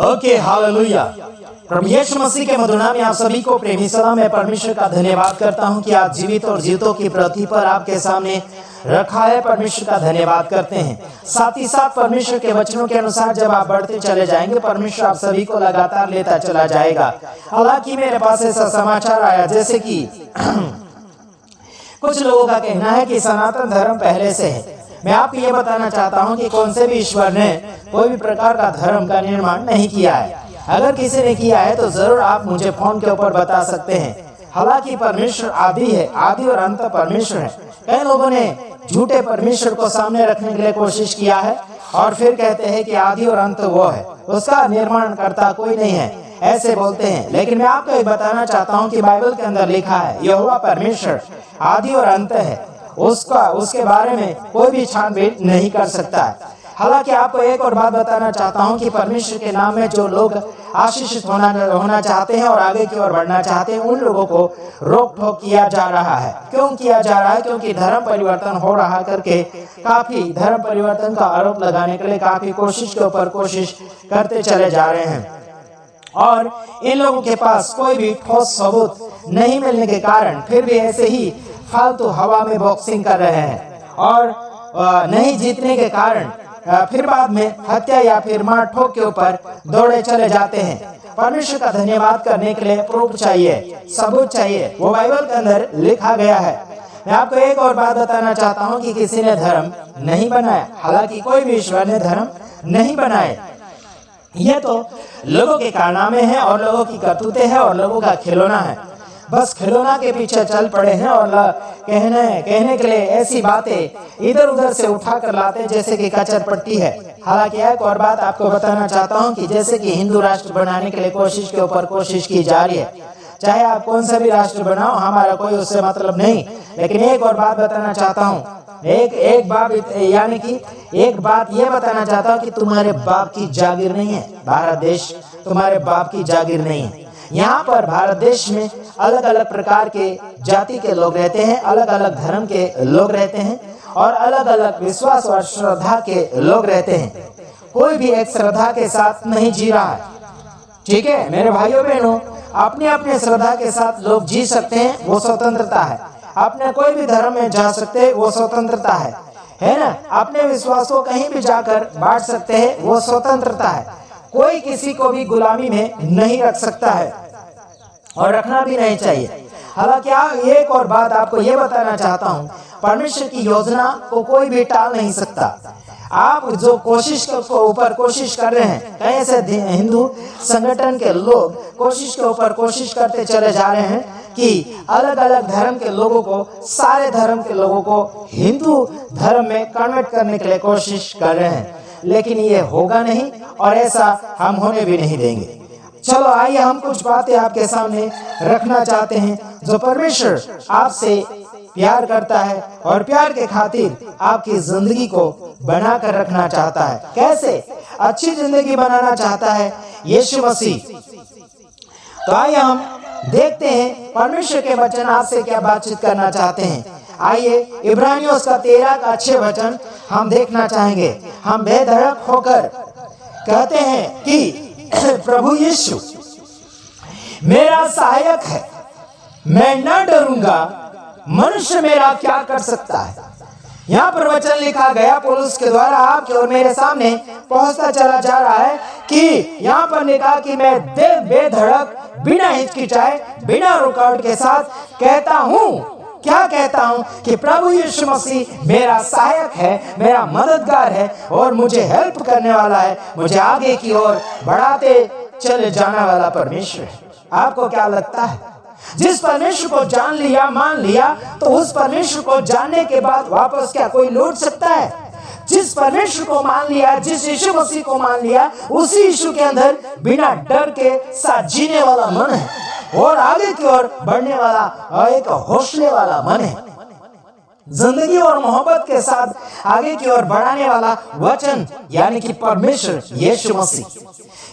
Okay, hallelujah. प्रभु यीशु मसीह के मधुर नाम में आप सभी को प्रेमी सलाम। मैं परमेश्वर का धन्यवाद करता हूं कि आप जीवित और जीवितों की पृथ्वी पर आपके सामने रखा है। परमेश्वर का धन्यवाद करते हैं। साथ ही साथ परमेश्वर के वचनों के अनुसार जब आप बढ़ते चले जाएंगे, परमेश्वर आप सभी को लगातार लेता चला जाएगा। हालांकि मेरे पास ऐसा समाचार आया जैसे कि कुछ लोगों का कहना है कि सनातन धर्म पहले से है। मैं आपको ये बताना चाहता हूँ कि कौन से भी ईश्वर ने कोई भी प्रकार का धर्म का निर्माण नहीं किया है। अगर किसी ने किया है तो जरूर आप मुझे फोन के ऊपर बता सकते हैं। हालांकि परमेश्वर आदि है, आदि और अंत परमेश्वर है। कई लोगों ने झूठे परमेश्वर को सामने रखने के लिए कोशिश किया है और फिर कहते हैं कि आदि और अंत वो है, उसका निर्माण करता कोई नहीं है, ऐसे बोलते हैं। लेकिन मैं आपको ये बताना चाहता हूँ कि बाइबल के अंदर लिखा है यहोवा परमेश्वर आदि और अंत है, उसके बारे में कोई भी छानबीन नहीं कर सकता है। हालांकि आपको एक और बात बताना चाहता हूं कि परमेश्वर के नाम में जो लोग आशीषित होना चाहते हैं और आगे की ओर बढ़ना चाहते हैं, उन लोगों को रोक टोक किया जा रहा है। क्यों किया जा रहा है? क्योंकि धर्म परिवर्तन हो रहा करके काफी धर्म परिवर्तन का आरोप लगाने के लिए काफी कोशिश के ऊपर कोशिश करते चले जा रहे हैं और इन लोगों के पास कोई भी ठोस सबूत नहीं मिलने के कारण फिर भी ऐसे ही फालतू हवा में बॉक्सिंग कर रहे हैं और नहीं जीतने के कारण फिर बाद में हत्या या फिर मार ठोक के ऊपर दौड़े चले जाते हैं। परमेश्वर का धन्यवाद करने के लिए प्रूफ चाहिए, सबूत चाहिए, वो बाइबल के अंदर लिखा गया है। मैं आपको एक और बात बताना चाहता हूँ कि किसी ने धर्म नहीं बनाया। हालांकि कोई भी ईश्वर ने धर्म नहीं बनाए। ये तो लोगों के कारनामे हैं और लोगों की करतूतें हैं और लोगों का खिलौना है। बस खिलौना के पीछे चल पड़े हैं और कहने के लिए ऐसी बातें इधर उधर से उठा कर लाते हैं जैसे कि कचर पट्टी है। हालांकि एक और बात आपको बताना चाहता हूं कि जैसे कि हिंदू राष्ट्र बनाने के लिए कोशिश के ऊपर कोशिश की जा रही है। चाहे आप कौन सा भी राष्ट्र बनाओ, हमारा कोई उससे मतलब नहीं। लेकिन एक और बात बताना चाहता हूँ, एक बात ये बताना चाहता हूँ कि तुम्हारे बाप की जागीर नहीं है भारत देश, तुम्हारे बाप की जागीर नहीं है। यहाँ पर भारत देश में अलग अलग प्रकार के जाति के लोग रहते हैं, अलग अलग धर्म के लोग रहते हैं और अलग अलग विश्वास और श्रद्धा के लोग रहते हैं। कोई भी एक श्रद्धा के साथ नहीं जी रहा है। ठीक है मेरे भाइयों बहनों, अपने अपने श्रद्धा के साथ लोग जी सकते हैं, वो स्वतंत्रता है। अपने कोई भी धर्म में जा सकते हैं, वो स्वतंत्रता है ना। अपने विश्वास को कहीं भी जाकर बांट सकते हैं, वो स्वतंत्रता है। कोई किसी को भी गुलामी में नहीं रख सकता है और रखना भी नहीं चाहिए। हालांकि एक और बात आपको ये बताना चाहता हूँ, परमेश्वर की योजना को कोई भी टाल नहीं सकता। आप जो कोशिश कर रहे हैं, कई ऐसे हिंदू संगठन के लोग कोशिश के ऊपर कोशिश करते चले जा रहे हैं कि अलग अलग धर्म के लोगों को, सारे धर्म के लोगों को हिंदू धर्म में कन्वर्ट करने के लिए कोशिश कर रहे हैं। लेकिन ये होगा नहीं और ऐसा हम होने भी नहीं देंगे। चलो आइए हम कुछ बातें आपके सामने रखना चाहते हैं जो परमेश्वर आपसे प्यार करता है और प्यार के खातिर आपकी जिंदगी को बनाकर रखना चाहता है। कैसे अच्छी जिंदगी बनाना चाहता है यीशु मसीह। तो आइए हम देखते हैं परमेश्वर के वचन आपसे क्या बातचीत करना चाहते हैं। आइए इब्रानियों का 13 का अच्छे वचन हम देखना चाहेंगे। हम बेधड़क होकर कहते हैं कि प्रभु यीशु मेरा सहायक है, मैं न डरूंगा, मनुष्य मेरा क्या कर सकता है। यहाँ पर वचन लिखा गया पौलुस के द्वारा आपके और मेरे सामने पहुंचता चला जा रहा है कि यहाँ पर लिखा कि मैं बेधड़क, बिना हिचकिचाए, बिना रुकावट के साथ कहता हूँ। क्या कहता हूँ कि प्रभु यीशु मसीह मेरा सहायक है, मेरा मददगार है और मुझे हेल्प करने वाला है, मुझे आगे की ओर बढ़ाते चले जाने वाला परमेश्वर है। आपको क्या लगता है? जिस परमेश्वर को जान लिया, मान लिया, तो उस परमेश्वर को जानने के बाद वापस क्या कोई लौट सकता है? जिस परमेश्वर को मान लिया, जिस यीशु मसीह को मान लिया, उसी यीशु के अंदर बिना डर के साथ जीने वाला मन है और आगे की ओर बढ़ने वाला और एक हौसले वाला मन है। जिंदगी और मोहब्बत के साथ आगे की ओर बढ़ाने वाला वचन यानी कि परमेश्वर यीशु मसीह।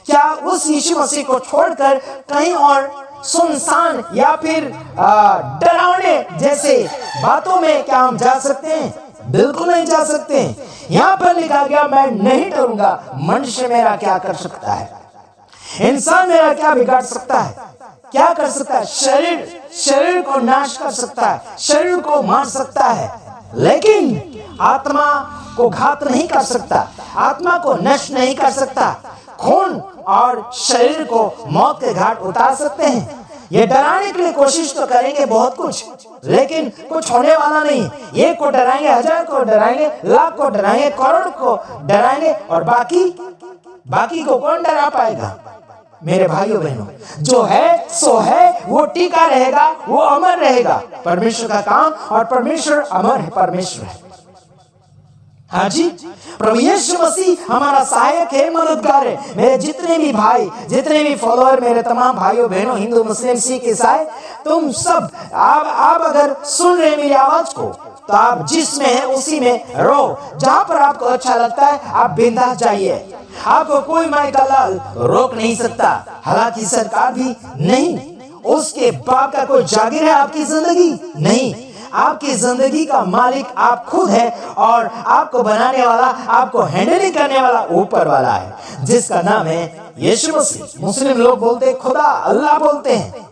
क्या उस यीशु मसीह को छोड़कर कहीं और सुनसान या फिर डरावने जैसे बातों में क्या हम जा सकते हैं? बिल्कुल नहीं जा सकते। यहाँ पर लिखा गया मैं नहीं डरूंगा, मनुष्य मेरा क्या कर सकता है। इंसान मेरा क्या बिगाड़ सकता है? क्या कर सकता है? शरीर को नाश कर सकता है, शरीर को मार सकता है, लेकिन आत्मा को घात नहीं कर सकता, आत्मा को नष्ट नहीं कर सकता। खून और शरीर को मौत के घाट उतार सकते हैं। ये डराने के लिए कोशिश तो करेंगे बहुत कुछ, लेकिन कुछ होने वाला नहीं। एक को डराएंगे, 1000 को डराएंगे, लाख को डराएंगे, करोड़ को डराएंगे, और बाकी को कौन डरा पाएगा? मेरे भाइयों बहनों, जो है सो है, वो टिका रहेगा, वो अमर रहेगा। परमेश्वर का काम, और परमेश्वर अमर है, परमेश्वर है। हाँ जी, प्रभु यीशु मसीह हमारा सहायक है, मददगार है। मेरे जितने भी भाई, जितने भी फॉलोअर, मेरे तमाम भाइयों बहनों, हिंदू मुस्लिम सिख ईसाई, तुम सब आप अगर सुन रहे मेरी आवाज को, तो आप जिसमें है उसी में रहो। जहां पर आपको अच्छा लगता है आप बिंदास जाइए, आपको कोई माइका लाल रोक नहीं सकता, हालांकि सरकार भी नहीं, उसके बाप का कोई जागीर है आपकी जिंदगी नहीं। आपकी जिंदगी का मालिक आप खुद है, और आपको बनाने वाला, आपको हैंडलिंग करने वाला ऊपर वाला है, जिसका नाम है यीशु मसीह। मुस्लिम लोग बोलते हैं खुदा, अल्लाह बोलते हैं,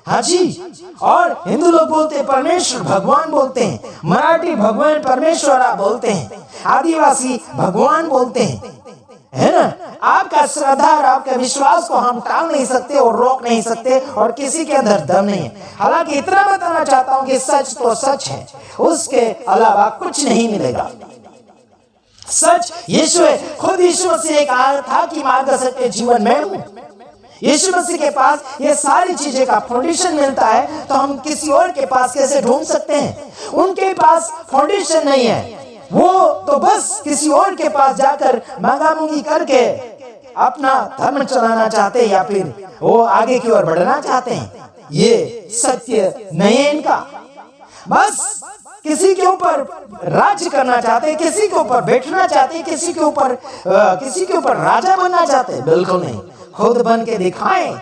हाँ जी, और हिंदू लोग बोलते हैं परमेश्वर, भगवान बोलते हैं, मराठी भगवान परमेश्वरा बोलते हैं, आदिवासी भगवान बोलते हैं, है ना। आपका श्रद्धा और आपके विश्वास को हम टाल नहीं सकते और रोक नहीं सकते, और किसी के अंदर दम नहीं है। हालांकि इतना बताना चाहता हूं कि सच तो सच है, उसके अलावा कुछ नहीं मिलेगा। सच यीशु है, खुद यीशु मसीह ने कहा था कि मार्गदर्शक के जीवन में हूं। यीशु मसीह के पास ये सारी चीजें का फाउंडेशन मिलता है, तो हम किसी और के पास कैसे ढूंढ सकते हैं? उनके पास फाउंडेशन नहीं है, वो तो बस किसी और के पास जाकर मांगा-मुंगी करके अपना धर्म चलाना चाहते हैं, या फिर वो आगे की ओर बढ़ना चाहते हैं। ये सत्य नहीं है इनका। बस किसी के ऊपर राज्य करना चाहते हैं, किसी के ऊपर बैठना चाहते हैं, किसी के ऊपर राजा बनना चाहते हैं। बिल्कुल नहीं, खुद बन के दिखाएं,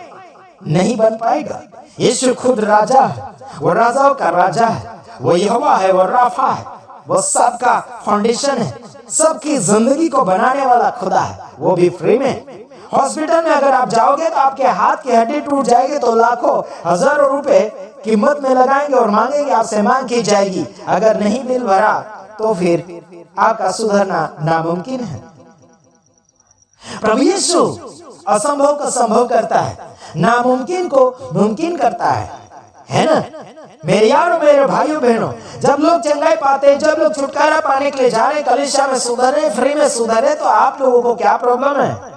नहीं बन पाएगा। यीशु खुद राजा है, वो राजाओं का राजा है, वो यहोवा है, वो राफा है, वो सबका फाउंडेशन है, सबकी जिंदगी को बनाने वाला खुदा है, वो भी फ्री में। हॉस्पिटल में अगर आप जाओगे तो आपके हाथ की हड्डी टूट जाएगी, तो लाखों हजारों रुपए कीमत में लगाएंगे और मांगेंगे, आपसे मांग की जाएगी। अगर नहीं बिल भरा तो फिर आपका सुधरना नामुमकिन है। प्रभु यीशु असंभव को संभव करता है, नामुमकिन को मुमकिन करता है ना। मेरे यारों, मेरे भाइयों बहनों, जब लोग चंगाई पाते हैं, जब लोग छुटकारा पाने के लिए जा रहे, कलीसिया में सुधरे, फ्री में सुधरे, तो आप लोगों को क्या प्रॉब्लम है?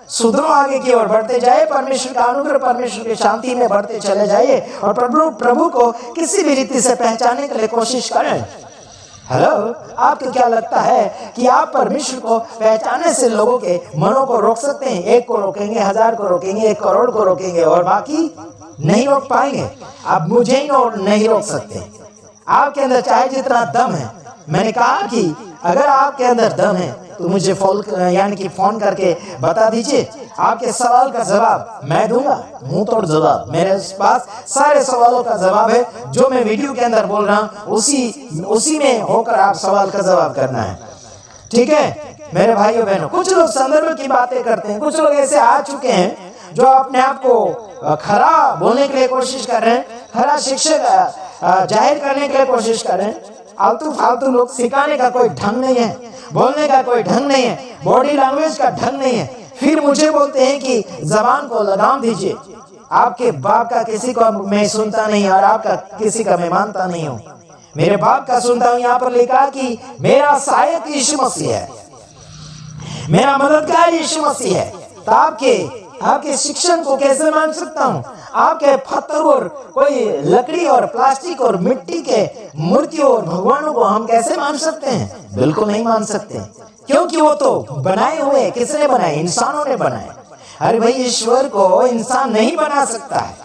सुधरो, आगे की ओर बढ़ते जाइए, परमेश्वर का अनुग्रह, परमेश्वर की शांति में बढ़ते चले जाइए, और प्रभु को किसी भी रीति से पहचानने के लिए कोशिश करें। हेलो, आपको क्या लगता है कि आप परमेश्वर को पहचानने से लोगों के मनों को रोक सकते हैं? 1 को रोकेंगे, 1000 को रोकेंगे, 1 करोड़ को रोकेंगे, और बाकी नहीं रोक पाएंगे। आप मुझे ही नहीं रोक सकते। आपके अंदर चाहे जितना दम है, मैंने कहा कि अगर आपके अंदर दम है तो मुझे फोन करके बता दीजिए। आपके सवाल का जवाब मैं दूंगा, मुंह तोड़ जवाब। मेरे पास सारे सवालों का जवाब है, जो मैं वीडियो के अंदर बोल रहा हूँ उसी में होकर आप सवाल का जवाब करना है, ठीक है मेरे भाइयों बहनों। कुछ लोग संदर्भ की बातें करते हैं, कुछ लोग ऐसे आ चुके हैं जो अपने आप को खरा बोलने के लिए कोशिश कर रहे हैं, खरा शिक्षक जाहिर करने के लिए कोशिश कर रहे हैं। आलतू फालतू लोग, सिखाने का कोई ढंग नहीं है, बोलने का कोई ढंग नहीं है, बॉडी लैंग्वेज का ढंग नहीं है, फिर मुझे बोलते हैं कि जबान को लगाम दीजिए। आपके बाप का किसी को मैं सुनता नहीं, और आपका किसी का मैं मानता नहीं हूँ। मेरे बाप का सुनता हूँ। यहाँ पर लिखा कि मेरा सहायक यीशु मसीह है, मेरा मददगार यीशु मसीह है। तो आपके शिक्षण को कैसे मान सकता हूँ? आपके पत्थर और कोई लकड़ी और प्लास्टिक और मिट्टी के मूर्तियों और भगवानों को हम कैसे मान सकते हैं? बिल्कुल नहीं मान सकते, क्योंकि वो तो बनाए हुए। किसने बनाए? इंसानों ने बनाए। अरे भाई, ईश्वर को इंसान नहीं बना सकता है,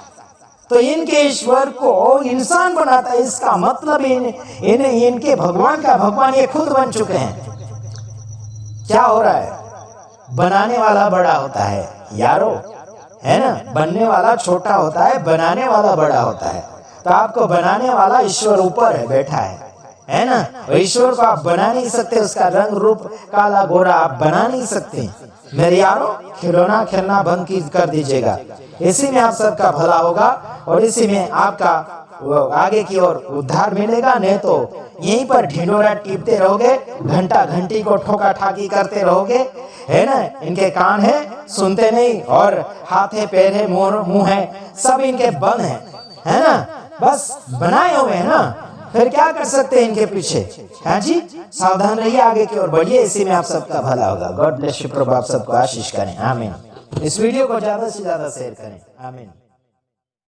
तो इनके ईश्वर को इंसान बनाता है। इसका मतलब इनके भगवान का भगवान ये खुद बन चुके हैं। क्या हो रहा है? बनाने वाला बड़ा होता है यारो, है ना। बनने वाला छोटा होता है, बनाने वाला बड़ा होता है। तो आपको बनाने वाला ईश्वर ऊपर है, बैठा है, है ना। ईश्वर को आप बना नहीं सकते, उसका रंग रूप काला गोरा आप बना नहीं सकते। मेरे यारों, खिलौना खेलना बंद कर दीजिएगा। इसी में आप सबका भला होगा और इसी में आपका आगे की ओर उद्धार मिलेगा। नहीं तो यहीं पर ढिंडोरा टीपते रहोगे, घंटा घंटी को ठोका ठाकी करते रहोगे, है ना। इनके कान है सुनते नहीं, और हाथ है पैर है मुंह है, सब इनके बंद है ना। बस बनाए हुए हैं ना, फिर क्या कर सकते हैं इनके पीछे। हाँ जी, सावधान रहिए, आगे की ओर बढ़िए, इसी में आप सबका भला होगा। गॉड ब्लेस यू, प्रभु आप सबको आशीष करें, आमीन। इस वीडियो को ज्यादा से ज्यादा शेयर करें, आमीन।